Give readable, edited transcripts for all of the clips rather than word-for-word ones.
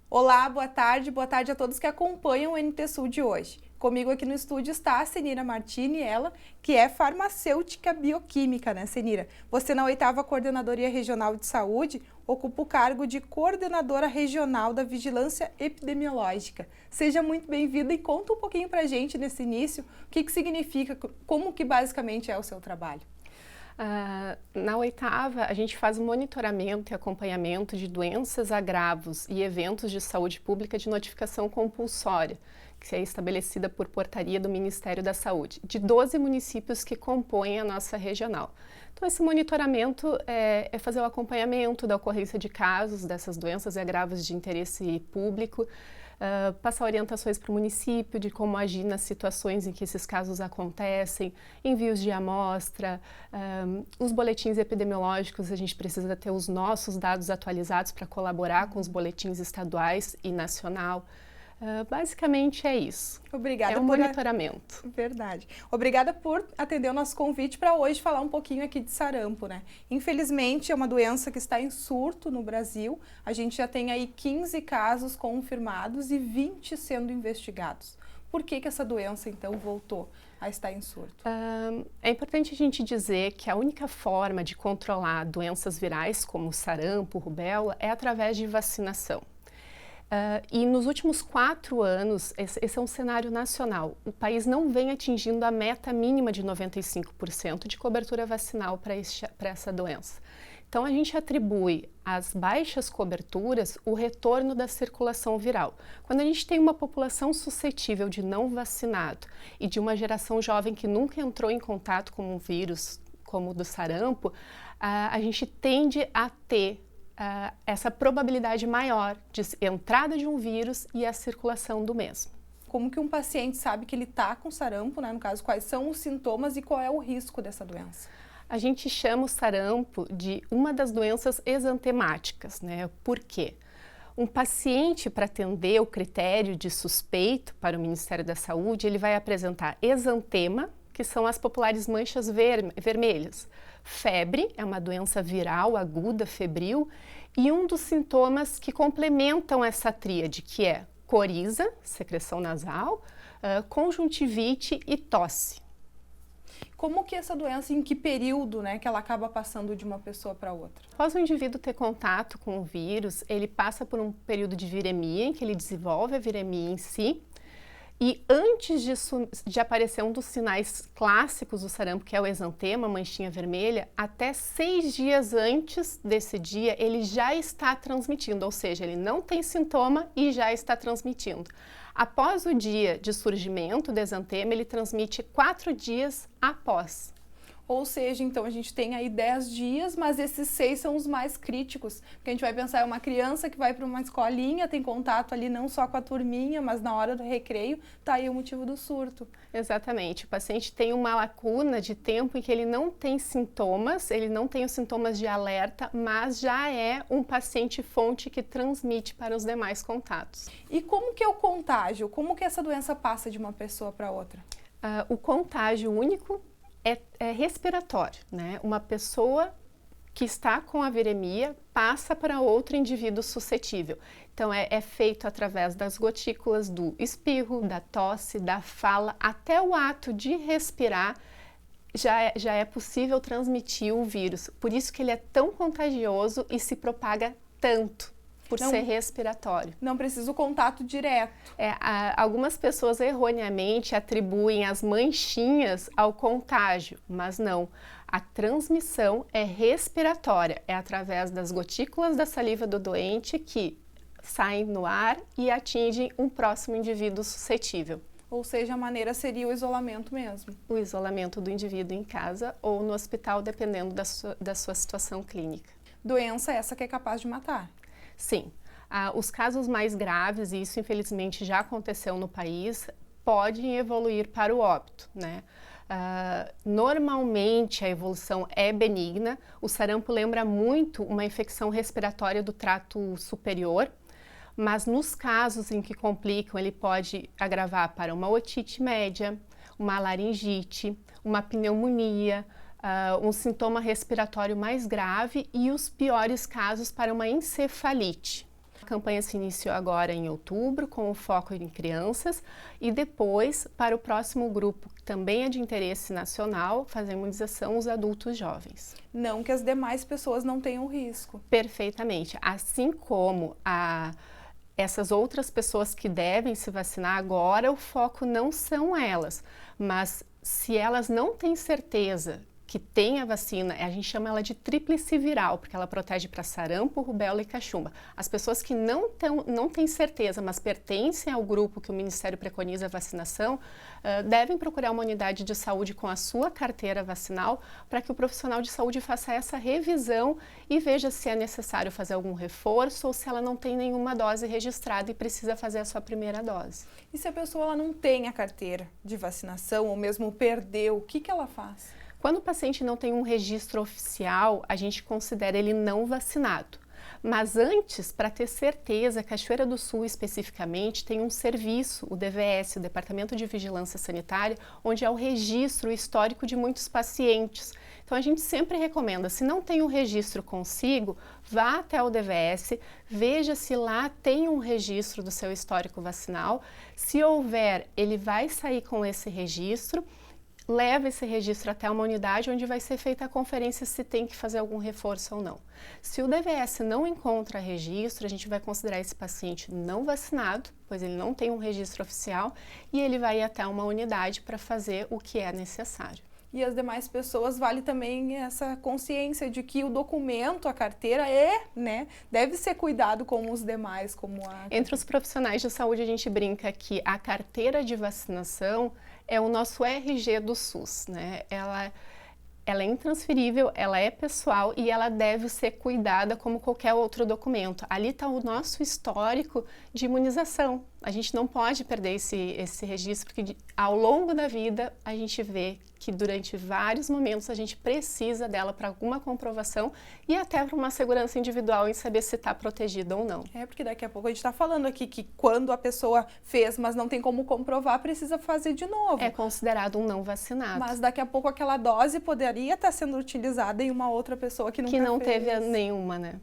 Olá, boa tarde a todos que acompanham o NT Sul de hoje. Comigo aqui no estúdio está a Senira Martini, ela que é farmacêutica bioquímica, né, Senira? Você na 8ª Coordenadoria Regional de Saúde ocupa o cargo de Coordenadora Regional da Vigilância Epidemiológica. Seja muito bem-vinda e conta um pouquinho pra gente nesse início o que significa, como que basicamente é o seu trabalho. Na 8ª, a gente faz o monitoramento e acompanhamento de doenças, agravos e eventos de saúde pública de notificação compulsória, que é estabelecida por portaria do Ministério da Saúde, de 12 municípios que compõem a nossa regional. Então, esse monitoramento é fazer o acompanhamento da ocorrência de casos dessas doenças e agravos de interesse público, passar orientações para o município de como agir nas situações em que esses casos acontecem, envios de amostra, os boletins epidemiológicos, a gente precisa ter os nossos dados atualizados para colaborar com os boletins estaduais e nacional. Basicamente é isso. Obrigada é um monitoramento. Verdade. Obrigada por atender o nosso convite para hoje falar um pouquinho aqui de sarampo, né? Infelizmente é uma doença que está em surto no Brasil. A gente já tem aí 15 casos confirmados e 20 sendo investigados. Por que essa doença então voltou a estar em surto? É importante a gente dizer que a única forma de controlar doenças virais como sarampo, rubéola é através de vacinação. E nos últimos 4 anos, esse é um cenário nacional, o país não vem atingindo a meta mínima de 95% de cobertura vacinal para essa doença. Então, a gente atribui às baixas coberturas o retorno da circulação viral. Quando a gente tem uma população suscetível de não vacinado e de uma geração jovem que nunca entrou em contato com um vírus como o do sarampo, a gente tende a ter essa probabilidade maior de entrada de um vírus e a circulação do mesmo. Como que um paciente sabe que ele está com sarampo, né? No caso, quais são os sintomas e qual é o risco dessa doença? A gente chama o sarampo de uma das doenças exantemáticas, né? Por quê? Um paciente, para atender o critério de suspeito para o Ministério da Saúde, ele vai apresentar exantema, que são as populares manchas vermelhas. Febre, é uma doença viral aguda, febril, e um dos sintomas que complementam essa tríade, que é coriza, secreção nasal, conjuntivite e tosse. Como que essa doença, em que período, né, que ela acaba passando de uma pessoa para outra? Após o indivíduo ter contato com o vírus, ele passa por um período de viremia, em que ele desenvolve a viremia em si. E antes de aparecer um dos sinais clássicos do sarampo, que é o exantema, manchinha vermelha, até 6 dias antes desse dia, ele já está transmitindo, ou seja, ele não tem sintoma e já está transmitindo. Após o dia de surgimento do exantema, ele transmite 4 dias após. Ou seja, então a gente tem aí 10 dias, mas esses 6 são os mais críticos. Porque a gente vai pensar, é uma criança que vai para uma escolinha, tem contato ali não só com a turminha, mas na hora do recreio, tá aí o motivo do surto. Exatamente. O paciente tem uma lacuna de tempo em que ele não tem sintomas, ele não tem os sintomas de alerta, mas já é um paciente fonte que transmite para os demais contatos. E como que é o contágio? Como que essa doença passa de uma pessoa para outra? O contágio único é respiratório, né? Uma pessoa que está com a viremia passa para outro indivíduo suscetível. Então, é feito através das gotículas do espirro, da tosse, da fala, até o ato de respirar, já é possível transmitir o vírus. Por isso que ele é tão contagioso e se propaga tanto. Por ser respiratório. Não precisa o contato direto. Algumas pessoas erroneamente atribuem as manchinhas ao contágio, mas não. A transmissão é respiratória, é através das gotículas da saliva do doente que saem no ar e atingem um próximo indivíduo suscetível. Ou seja, a maneira seria o isolamento mesmo. O isolamento do indivíduo em casa ou no hospital, dependendo da sua situação clínica. Doença essa que é capaz de matar. Sim, os casos mais graves, e isso infelizmente já aconteceu no país, podem evoluir para o óbito, né? Normalmente a evolução é benigna, o sarampo lembra muito uma infecção respiratória do trato superior, mas nos casos em que complicam, ele pode agravar para uma otite média, uma laringite, uma pneumonia, um sintoma respiratório mais grave e os piores casos para uma encefalite. campanha se iniciou agora em outubro, com o foco em crianças, e depois, para o próximo grupo, que também é de interesse nacional, fazer a imunização os adultos jovens. Não que as demais pessoas não tenham risco. Perfeitamente. Assim como essas outras pessoas que devem se vacinar agora, o foco não são elas, mas se elas não têm certeza que tem a vacina, a gente chama ela de tríplice viral, porque ela protege para sarampo, rubéola e cachumba. As pessoas que não têm certeza, mas pertencem ao grupo que o Ministério preconiza a vacinação, devem procurar uma unidade de saúde com a sua carteira vacinal para que o profissional de saúde faça essa revisão e veja se é necessário fazer algum reforço ou se ela não tem nenhuma dose registrada e precisa fazer a sua primeira dose. E se a pessoa ela não tem a carteira de vacinação ou mesmo perdeu, o que ela faz? Quando o paciente não tem um registro oficial, a gente considera ele não vacinado. Mas antes, para ter certeza, Cachoeira do Sul especificamente tem um serviço, o DVS, o Departamento de Vigilância Sanitária, onde há o registro histórico de muitos pacientes. Então a gente sempre recomenda, se não tem um registro consigo, vá até o DVS, veja se lá tem um registro do seu histórico vacinal. Se houver, ele vai sair com esse registro. Leva esse registro até uma unidade onde vai ser feita a conferência se tem que fazer algum reforço ou não. Se o DVS não encontra registro, a gente vai considerar esse paciente não vacinado, pois ele não tem um registro oficial, e ele vai ir até uma unidade para fazer o que é necessário. E as demais pessoas, vale também essa consciência de que o documento, a carteira, deve ser cuidado como os demais, como a... Entre os profissionais de saúde, a gente brinca que a carteira de vacinação é o nosso RG do SUS, né? Ela é intransferível, ela é pessoal e ela deve ser cuidada como qualquer outro documento. Ali está o nosso histórico de imunização. A gente não pode perder esse registro, porque ao longo da vida a gente vê que durante vários momentos a gente precisa dela para alguma comprovação e até para uma segurança individual em saber se está protegida ou não. Porque daqui a pouco a gente está falando aqui que quando a pessoa fez, mas não tem como comprovar, precisa fazer de novo. É considerado um não vacinado. Mas daqui a pouco aquela dose poderia estar sendo utilizada em uma outra pessoa que nunca fez. Teve nenhuma, né?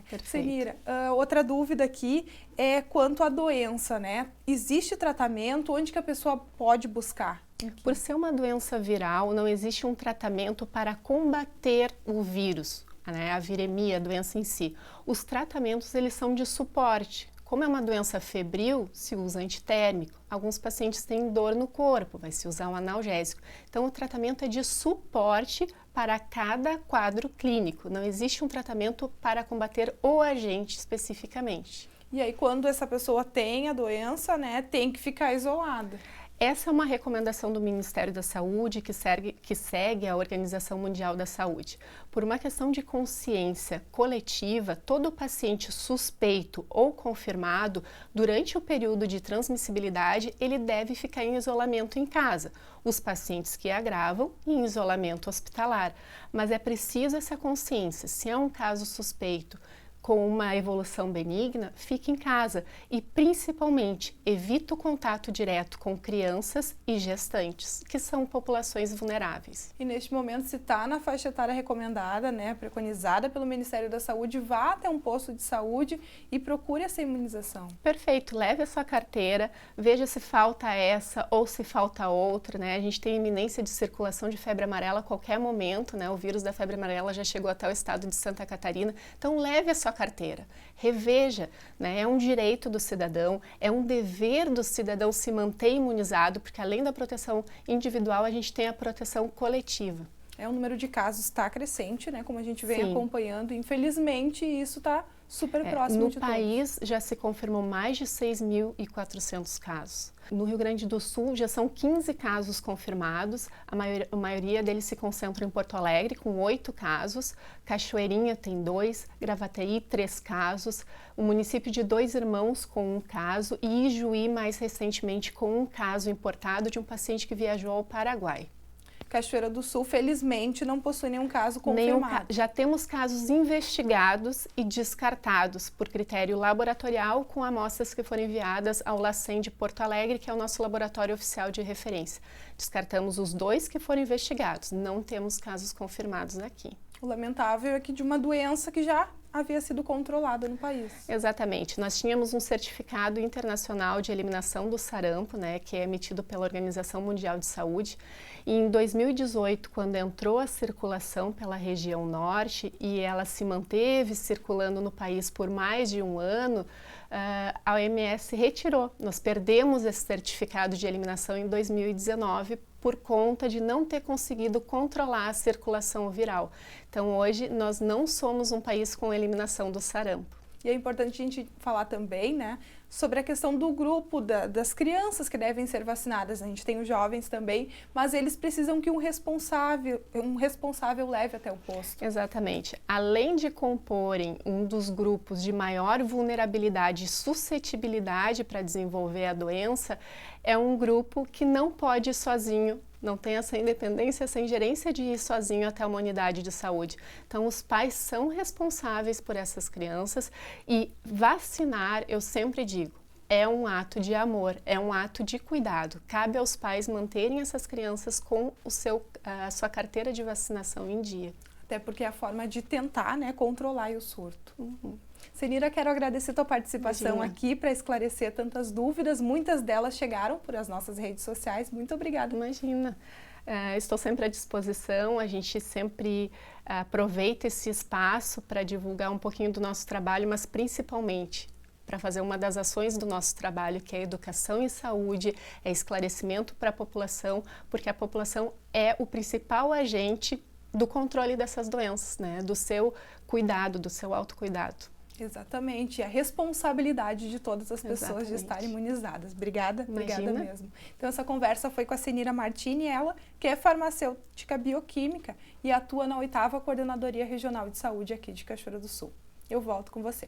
Perfeito. Senira, outra dúvida aqui é quanto à doença, né? Existe tratamento? Onde que a pessoa pode buscar? Por ser uma doença viral, não existe um tratamento para combater o vírus, né? A viremia, a doença em si. Os tratamentos, eles são de suporte. Como é uma doença febril, se usa antitérmico. Alguns pacientes têm dor no corpo, vai se usar um analgésico. Então, o tratamento é de suporte para cada quadro clínico. Não existe um tratamento para combater o agente especificamente. E aí, quando essa pessoa tem a doença, né, tem que ficar isolada. Essa é uma recomendação do Ministério da Saúde que segue a Organização Mundial da Saúde. Por uma questão de consciência coletiva, todo paciente suspeito ou confirmado, durante o período de transmissibilidade, ele deve ficar em isolamento em casa. Os pacientes que agravam, em isolamento hospitalar. Mas é preciso essa consciência. Se é um caso suspeito, com uma evolução benigna, fique em casa e, principalmente, evite o contato direto com crianças e gestantes, que são populações vulneráveis. E neste momento, se está na faixa etária recomendada, né, preconizada pelo Ministério da Saúde, vá até um posto de saúde e procure essa imunização. Perfeito, leve a sua carteira, veja se falta essa ou se falta outra, né? A gente tem iminência de circulação de febre amarela a qualquer momento, né? O vírus da febre amarela já chegou até o estado de Santa Catarina, então leve a sua carteira, reveja, né? É um direito do cidadão, é um dever do cidadão se manter imunizado, porque além da proteção individual, a gente tem a proteção coletiva. O número de casos está crescente, né? Como a gente vem Sim. acompanhando, infelizmente isso está super próximo de todos. No país já se confirmou mais de 6.400 casos. No Rio Grande do Sul já são 15 casos confirmados, a maioria deles se concentram em Porto Alegre, com 8 casos, Cachoeirinha tem 2, Gravataí 3 casos, o município de Dois Irmãos com 1 caso e Ijuí mais recentemente com 1 caso importado de um paciente que viajou ao Paraguai. Cachoeira do Sul, felizmente, não possui nenhum caso confirmado. Já temos casos investigados e descartados por critério laboratorial com amostras que foram enviadas ao LACEN de Porto Alegre, que é o nosso laboratório oficial de referência. Descartamos os 2 que foram investigados, não temos casos confirmados aqui. O lamentável é que de uma doença que já havia sido controlada no país. Exatamente. Nós tínhamos um certificado internacional de eliminação do sarampo, né, que é emitido pela Organização Mundial de Saúde. E em 2018, quando entrou a circulação pela região norte e ela se manteve circulando no país por mais de um ano, a OMS retirou. Nós perdemos esse certificado de eliminação em 2019 por conta de não ter conseguido controlar a circulação viral. Então, hoje, nós não somos um país com eliminação do sarampo. E é importante a gente falar também, né, sobre a questão do grupo das crianças que devem ser vacinadas. A gente tem os jovens também, mas eles precisam que um responsável leve até o posto. Exatamente. Além de comporem um dos grupos de maior vulnerabilidade e suscetibilidade para desenvolver a doença, é um grupo que não pode ir sozinho, não tem essa independência, essa ingerência de ir sozinho até uma unidade de saúde. Então, os pais são responsáveis por essas crianças e vacinar, eu sempre digo, é um ato de amor, é um ato de cuidado. Cabe aos pais manterem essas crianças com a sua carteira de vacinação em dia. Até porque é a forma de tentar, né, controlar o surto. Senira, quero agradecer a tua participação aqui para esclarecer tantas dúvidas. Muitas delas chegaram por as nossas redes sociais. Muito obrigada. Imagina. Estou sempre à disposição. A gente sempre aproveita esse espaço para divulgar um pouquinho do nosso trabalho, mas principalmente para fazer uma das ações do nosso trabalho, que é educação em saúde, é esclarecimento para a população, porque a população é o principal agente do controle dessas doenças, né? Do seu cuidado, do seu autocuidado. Exatamente, a responsabilidade de todas as pessoas de estarem imunizadas. Obrigada, obrigada mesmo. Então essa conversa foi com a Senira Martini, ela que é farmacêutica bioquímica e atua na 8ª Coordenadoria Regional de Saúde aqui de Cachoeira do Sul. Eu volto com você.